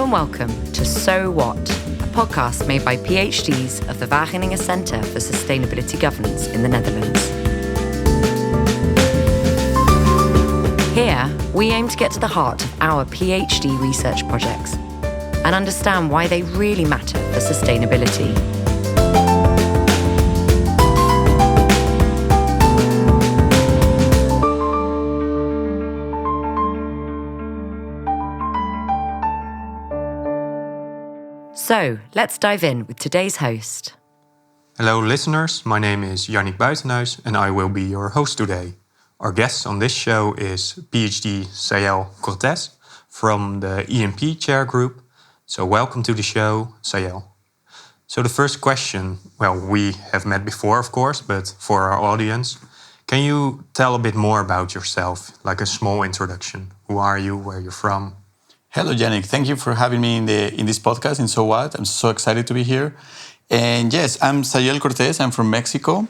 and welcome to So What, a podcast made by PhDs of the Wageningen Centre for Sustainability Governance in the Netherlands. Here, we aim to get to the heart of our PhD research projects and understand why they really matter for sustainability. So, let's dive in with today's host. Hello listeners, my name is Yannick Buitenhuis and I will be your host today. Our guest on this show is PhD Sayel Cortes from the EMP Chair Group. So welcome to the show, Sayel. So the first question, well, we have met before, of course, but for our audience, can you tell a bit more about yourself, like a small introduction? Who are you, where you're from? Hello, Yannick. Thank you for having me in this podcast in So What. I'm so excited to be here. And yes, I'm Sayel Cortes. I'm from Mexico.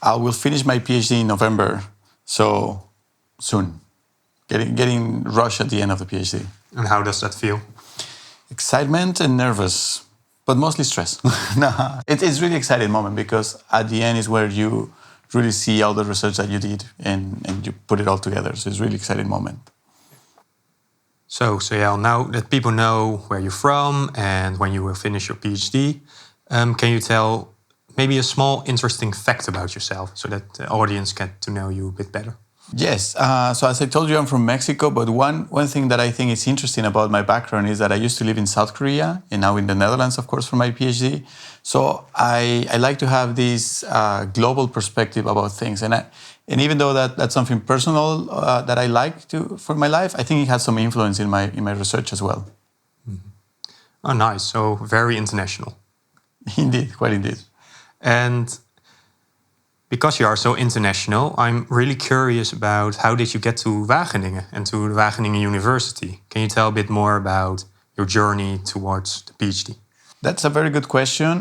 I will finish my PhD in November, so soon. Getting rushed at the end of the PhD. And how does that feel? Excitement and nervous, but mostly stress. No, it's really exciting moment because at the end is where you really see all the research that you did and you put it all together. So it's a really exciting moment. So, Sayel, now that people know where you're from and when you will finish your PhD, can you tell maybe a small interesting fact about yourself so that the audience get to know you a bit better? Yes. So as I told you, I'm from Mexico, but one thing that I think is interesting about my background is that I used to live in South Korea and now in the Netherlands, of course, for my PhD. So I like to have this global perspective about things. And even though that's something personal that I like to for my life, I think it has some influence in my research as well. Mm-hmm. Oh, nice. So very international. Indeed, quite indeed. And because you are so international, I'm really curious about how did you get to Wageningen and to the Wageningen University? Can you tell a bit more about your journey towards the PhD? That's a very good question.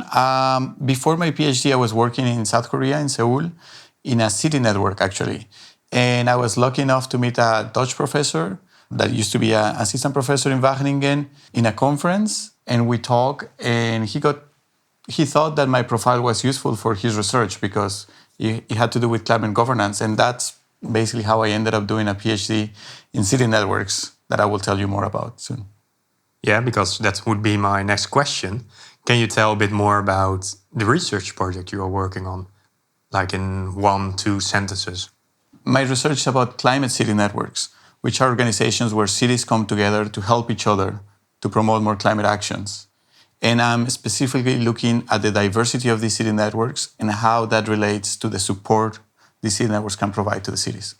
Before my PhD, I was working in South Korea, in Seoul, in a city network, actually. And I was lucky enough to meet a Dutch professor that used to be an assistant professor in Wageningen in a conference. And we talked, and he thought that my profile was useful for his research because it had to do with climate governance. And that's basically how I ended up doing a PhD in city networks that I will tell you more about soon. Yeah, because that would be my next question. Can you tell a bit more about the research project you are working on, like in 1-2 sentences? My research is about climate city networks, which are organizations where cities come together to help each other to promote more climate actions. And I'm specifically looking at the diversity of these city networks and how that relates to the support these city networks can provide to the cities.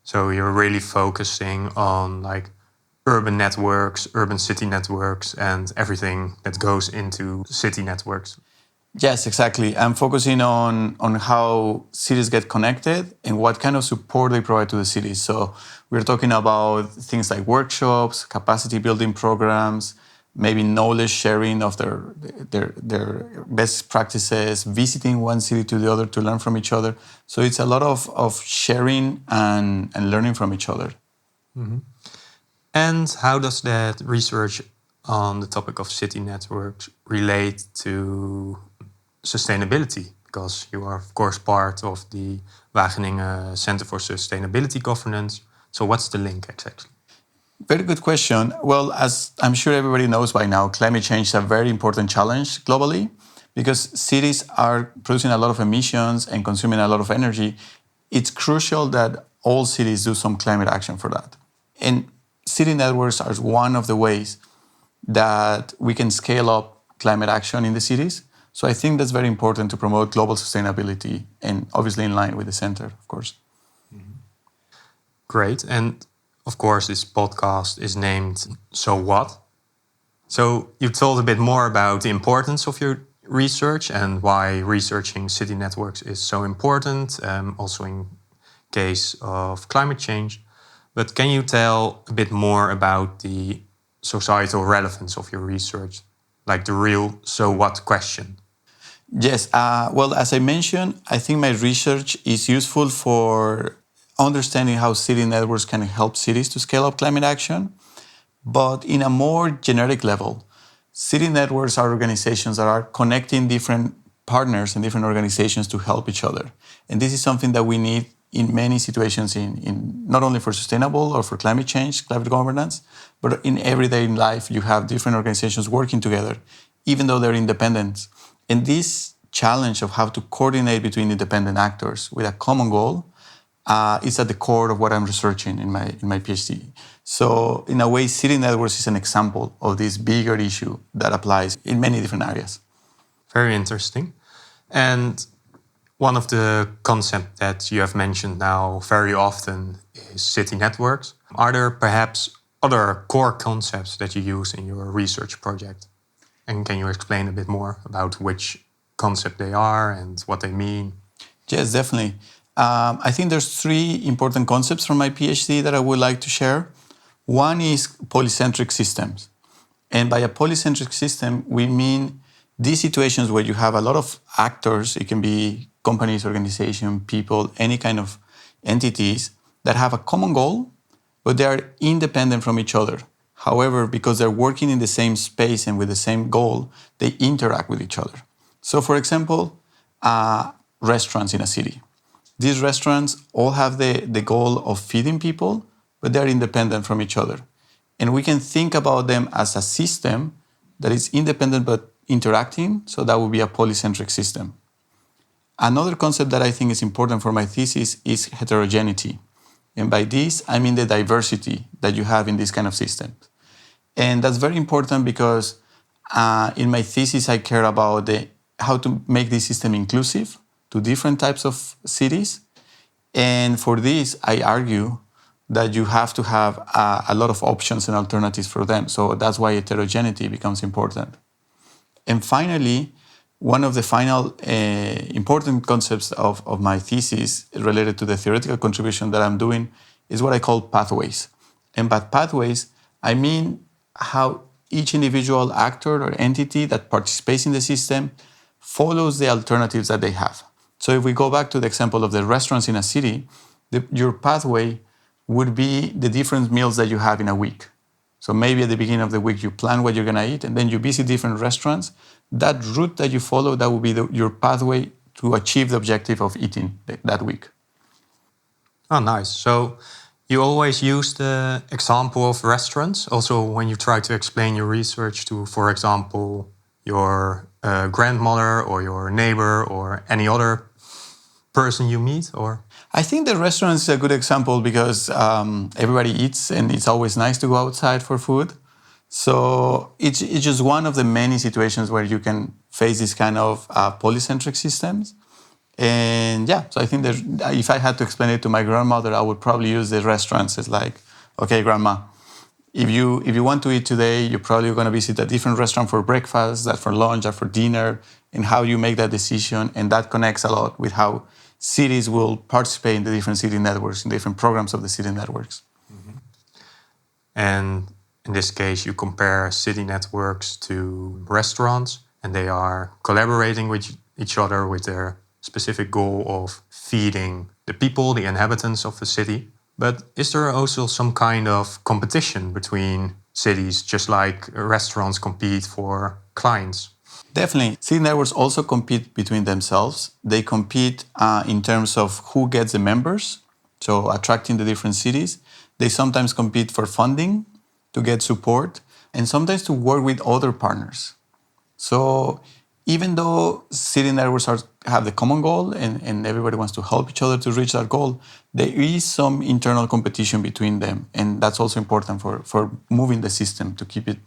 So you're really focusing on like urban networks, urban city networks, and everything that goes into city networks. Yes, exactly. I'm focusing on how cities get connected and what kind of support they provide to the cities. So we're talking about things like workshops, capacity building programs, maybe knowledge sharing of their best practices, visiting one city to the other to learn from each other. So it's a lot of sharing and learning from each other. Mm-hmm. And how does that research on the topic of city networks relate to sustainability? Because you are, of course, part of the Wageningen Centre for Sustainability Governance. So what's the link exactly? Very good question. Well, as I'm sure everybody knows by now, climate change is a very important challenge globally because cities are producing a lot of emissions and consuming a lot of energy. It's crucial that all cities do some climate action for that. And city networks are one of the ways that we can scale up climate action in the cities. So I think that's very important to promote global sustainability and obviously in line with the center, of course. Mm-hmm. Great. And of course, this podcast is named So What? So you told a bit more about the importance of your research and why researching city networks is so important, also in case of climate change. But can you tell a bit more about the societal relevance of your research, like the real so what question? Yes. Well, as I mentioned, I think my research is useful for understanding how city networks can help cities to scale up climate action. But in a more generic level, city networks are organizations that are connecting different partners and different organizations to help each other. And this is something that we need in many situations in not only for sustainable or for climate change, climate governance, but in everyday life, you have different organizations working together, even though they're independent. And this challenge of how to coordinate between independent actors with a common goal is at the core of what I'm researching in my PhD. So in a way, city networks is an example of this bigger issue that applies in many different areas. Very interesting. And one of the concepts that you have mentioned now very often is city networks. Are there perhaps other core concepts that you use in your research project? And can you explain a bit more about which concept they are and what they mean? Yes, definitely. I think there's three important concepts from my PhD that I would like to share. One is polycentric systems. And by a polycentric system, we mean these situations where you have a lot of actors, it can be companies, organizations, people, any kind of entities that have a common goal, but they are independent from each other. However, because they're working in the same space and with the same goal, they interact with each other. So, for example, restaurants in a city. These restaurants all have the goal of feeding people, but they're independent from each other. And we can think about them as a system that is independent but interacting, so that would be a polycentric system. Another concept that I think is important for my thesis is heterogeneity. And by this, I mean the diversity that you have in this kind of systems. And that's very important because in my thesis, I care about how to make this system inclusive to different types of cities. And for this, I argue that you have to have a lot of options and alternatives for them. So that's why heterogeneity becomes important. And finally, one of the final important concepts of my thesis related to the theoretical contribution that I'm doing is what I call pathways. And by pathways, I mean how each individual actor or entity that participates in the system follows the alternatives that they have. So if we go back to the example of the restaurants in a city, your pathway would be the different meals that you have in a week. So maybe at the beginning of the week, you plan what you're going to eat, and then you visit different restaurants. That route that you follow, that will be your pathway to achieve the objective of eating that week. Oh, nice. So you always use the example of restaurants, also when you try to explain your research to, for example, your grandmother or your neighbor or any other person you meet, or? I think the restaurant is a good example because everybody eats and it's always nice to go outside for food. So it's just one of the many situations where you can face this kind of polycentric systems. And yeah, so I think that if I had to explain it to my grandmother, I would probably use the restaurants. It's like, okay, grandma, if you want to eat today, you're probably going to visit a different restaurant for breakfast, that for lunch, or for dinner, and how you make that decision. And that connects a lot with how cities will participate in the different city networks, in different programs of the city networks. Mm-hmm. And in this case, you compare city networks to restaurants, and they are collaborating with each other with their specific goal of feeding the people, the inhabitants of the city. But is there also some kind of competition between cities, just like restaurants compete for clients? Definitely. City networks also compete between themselves. They compete in terms of who gets the members, so attracting the different cities. They sometimes compete for funding to get support, and sometimes to work with other partners. So even though city networks have the common goal and everybody wants to help each other to reach that goal, there is some internal competition between them. And that's also important for moving the system to keep it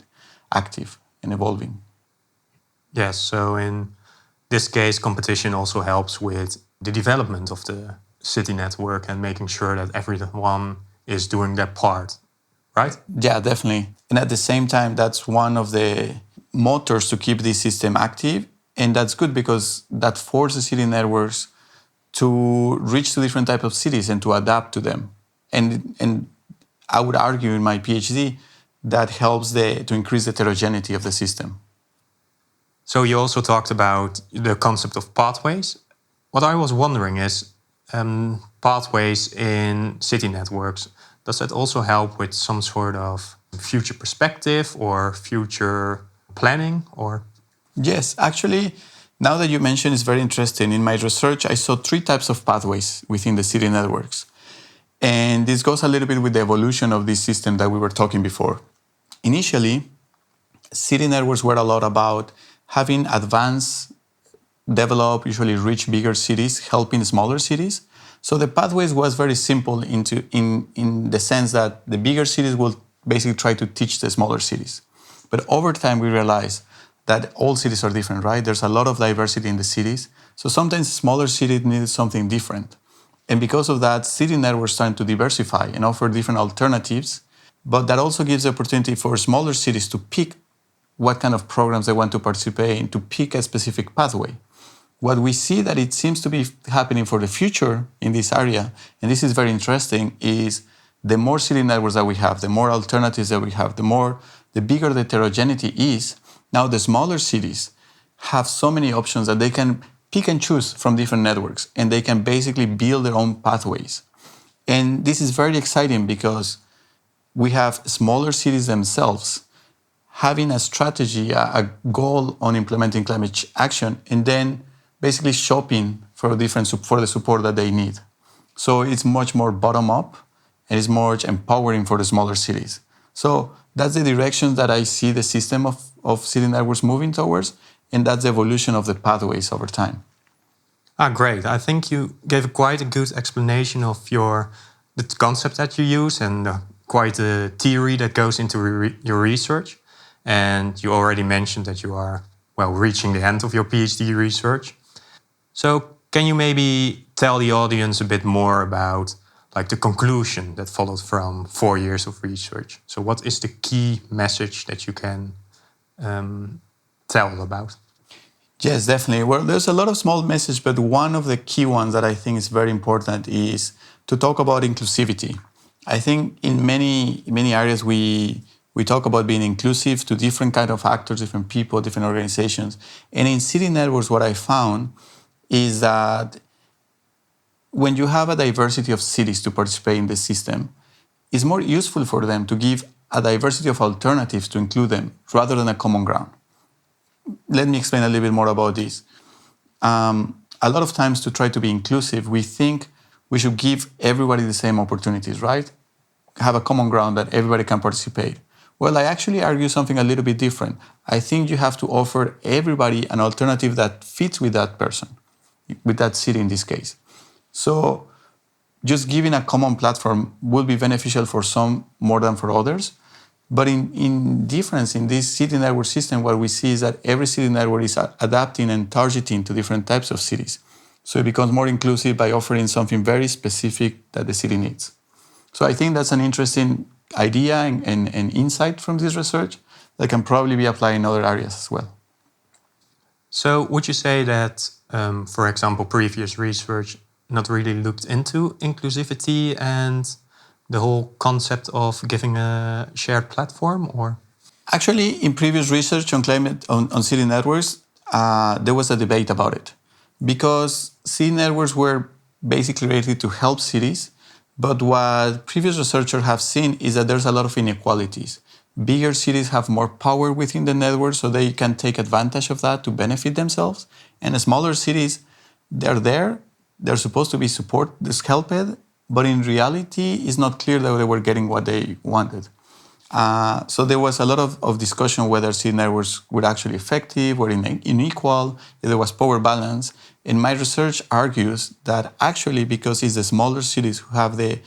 active and evolving. Yes, so in this case, competition also helps with the development of the city network and making sure that everyone is doing their part, right? Yeah, definitely. And at the same time, that's one of the motors to keep this system active. And that's good because that forces city networks to reach to different types of cities and to adapt to them. And I would argue in my PhD that helps to increase the heterogeneity of the system. So you also talked about the concept of pathways. What I was wondering is pathways in city networks, does that also help with some sort of future perspective or future planning? Or Yes, actually, now that you mention, it's very interesting. In my research, I saw three types of pathways within the city networks. And this goes a little bit with the evolution of this system that we were talking before. Initially, city networks were a lot about having advanced, developed, usually rich, bigger cities helping smaller cities. So the pathways was very simple in the sense that the bigger cities will basically try to teach the smaller cities. But over time, we realized that all cities are different, right? There's a lot of diversity in the cities. So sometimes smaller cities need something different. And because of that, city networks starting to diversify and offer different alternatives. But that also gives the opportunity for smaller cities to pick what kind of programs they want to participate in, to pick a specific pathway. What we see that it seems to be happening for the future in this area, and this is very interesting, is the more city networks that we have, the more alternatives that we have, the bigger the heterogeneity is. Now the smaller cities have so many options that they can pick and choose from different networks, and they can basically build their own pathways. And this is very exciting because we have smaller cities themselves having a strategy, a goal on implementing climate action, and then basically shopping for the support that they need. So it's much more bottom up, and it's more empowering for the smaller cities. So that's the direction that I see the system of city networks moving towards, and that's the evolution of the pathways over time. Great. I think you gave quite a good explanation of the concept that you use and quite a theory that goes into your research. And you already mentioned that you are, reaching the end of your PhD research. So can you maybe tell the audience a bit more about the conclusion that followed from 4 years of research? So what is the key message that you can tell about? Yes, definitely. Well, there's a lot of small messages, but one of the key ones that I think is very important is to talk about inclusivity. I think in many areas we talk about being inclusive to different kind of actors, different people, different organizations. And in city networks, what I found is that when you have a diversity of cities to participate in the system, it's more useful for them to give a diversity of alternatives to include them rather than a common ground. Let me explain a little bit more about this. A lot of times to try to be inclusive, we think we should give everybody the same opportunities, right? Have a common ground that everybody can participate. Well, I actually argue something a little bit different. I think you have to offer everybody an alternative that fits with that person, with that city in this case. So just giving a common platform will be beneficial for some more than for others. But in difference in this city network system, what we see is that every city network is adapting and targeting to different types of cities. So it becomes more inclusive by offering something very specific that the city needs. So I think that's an interesting idea and insight from this research that can probably be applied in other areas as well. So would you say that, for example, previous research not really looked into inclusivity and the whole concept of giving a shared platform, or? Actually, in previous research on climate on city networks, there was a debate about it because city networks were basically created to help cities. But what previous researchers have seen is that there's a lot of inequalities. Bigger cities have more power within the network, so they can take advantage of that to benefit themselves. And the smaller cities, they're supposed to be helped, but in reality, it's not clear that they were getting what they wanted. So there was a lot of discussion whether city networks were actually effective or unequal, if there was power balance. And my research argues that actually because it's the smaller cities who have the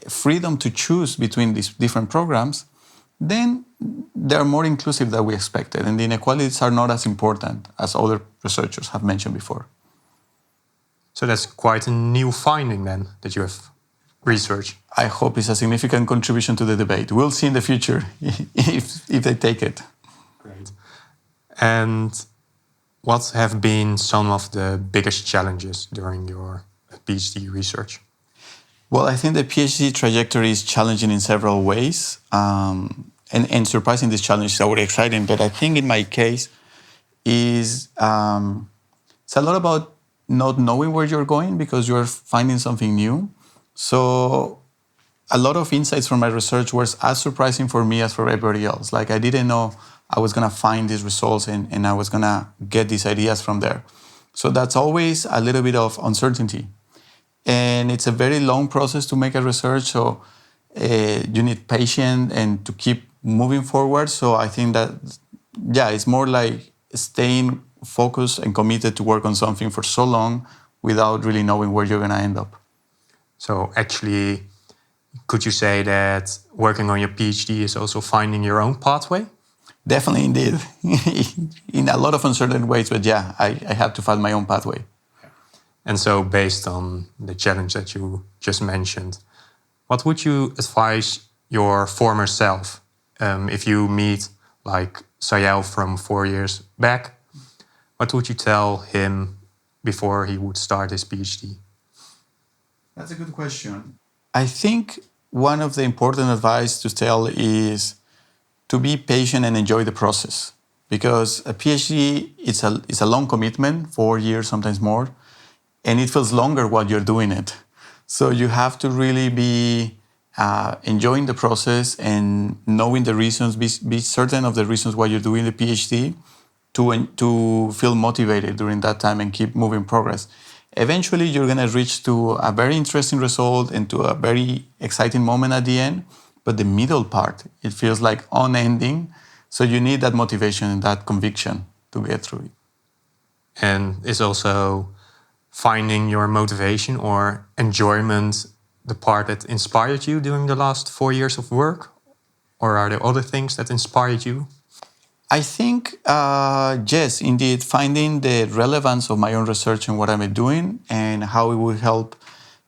freedom to choose between these different programs, then they're more inclusive than we expected. And the inequalities are not as important as other researchers have mentioned before. So that's quite a new finding then that you have researched. I hope it's a significant contribution to the debate. We'll see in the future if they take it. Great. And what have been some of the biggest challenges during your PhD research? Well, I think the PhD trajectory is challenging in several ways. And surprising these challenges are very exciting. But I think in my case, it's a lot about not knowing where you're going because you're finding something new. So a lot of insights from my research were as surprising for me as for everybody else. Like, I didn't know I was going to find these results and I was going to get these ideas from there. So that's always a little bit of uncertainty. And it's a very long process to make a research. So you need patience and to keep moving forward. So I think that, it's more like staying focused and committed to work on something for so long without really knowing where you're going to end up. So actually, could you say that working on your PhD is also finding your own pathway? Definitely, indeed. In a lot of uncertain ways, but I had to find my own pathway. And so based on the challenge that you just mentioned, what would you advise your former self if you meet like Sayel from 4 years back? What would you tell him before he would start his PhD? That's a good question. I think one of the important advice to tell is to be patient and enjoy the process. Because a PhD, it's a long commitment, 4 years, sometimes more, and it feels longer while you're doing it. So you have to really be enjoying the process and knowing the reasons, be certain of the reasons why you're doing the PhD to feel motivated during that time and keep moving progress. Eventually, you're going to reach to a very interesting result and to a very exciting moment at the end. But the middle part, it feels like unending. So you need that motivation and that conviction to get through it. And is also finding your motivation or enjoyment the part that inspired you during the last 4 years of work? Or are there other things that inspired you? I think, yes, indeed, finding the relevance of my own research and what I'm doing and how it would help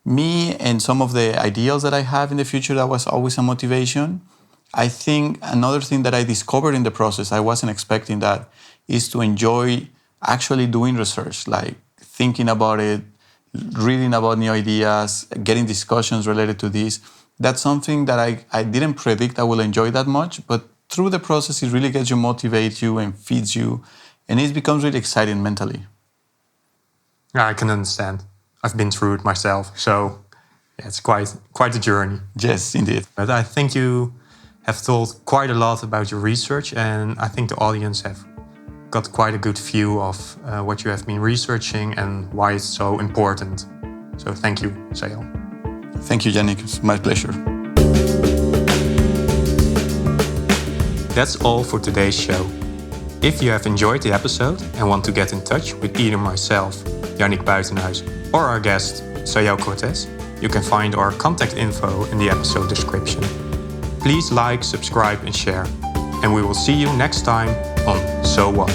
me and some of the ideals that I have in the future, that was always a motivation. I think another thing that I discovered in the process, I wasn't expecting that, is to enjoy actually doing research, like thinking about it, reading about new ideas, getting discussions related to this. That's something that I didn't predict I will enjoy that much, but through the process, it really gets you, motivates you and feeds you, and it becomes really exciting mentally. Yeah, I can understand. I've been through it myself, so it's quite a journey. Yes, indeed. But I think you have told quite a lot about your research, and I think the audience have got quite a good view of what you have been researching and why it's so important. So thank you, Sayel. Thank you, Yannick. It's my pleasure. That's all for today's show. If you have enjoyed the episode and want to get in touch with either myself, Yannick Buitenhuis, or our guest, Sayel Cortes, you can find our contact info in the episode description. Please like, subscribe and share. And we will see you next time on So What?